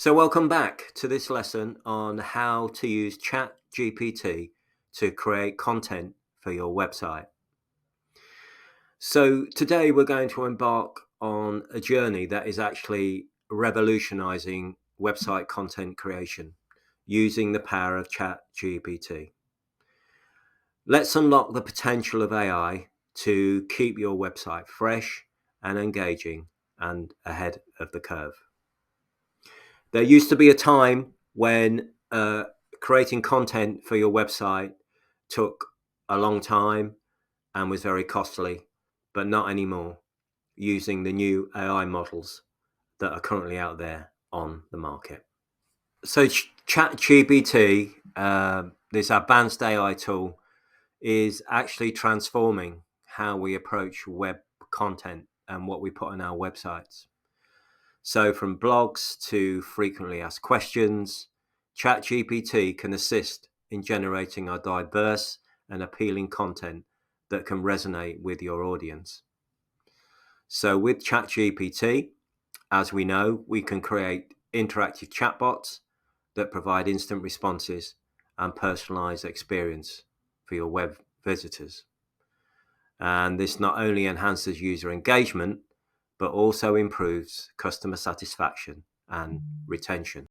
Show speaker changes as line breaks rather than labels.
So welcome back to this lesson on how to use ChatGPT to create content for your website. So today we're going to embark on a journey that is actually revolutionizing website content creation using the power of ChatGPT. Let's unlock the potential of AI to keep your website fresh and engaging and ahead of the curve. There used to be a time when creating content for your website took a long time and was very costly, but not anymore, using the new AI models that are currently out there on the market. So ChatGPT, this advanced AI tool, is actually transforming how we approach web content and what we put on our websites. So from blogs to frequently asked questions, ChatGPT can assist in generating a diverse and appealing content that can resonate with your audience. So with ChatGPT, as we know, we can create interactive chatbots that provide instant responses and personalized experience for your web visitors. And this not only enhances user engagement, but also improves customer satisfaction and retention.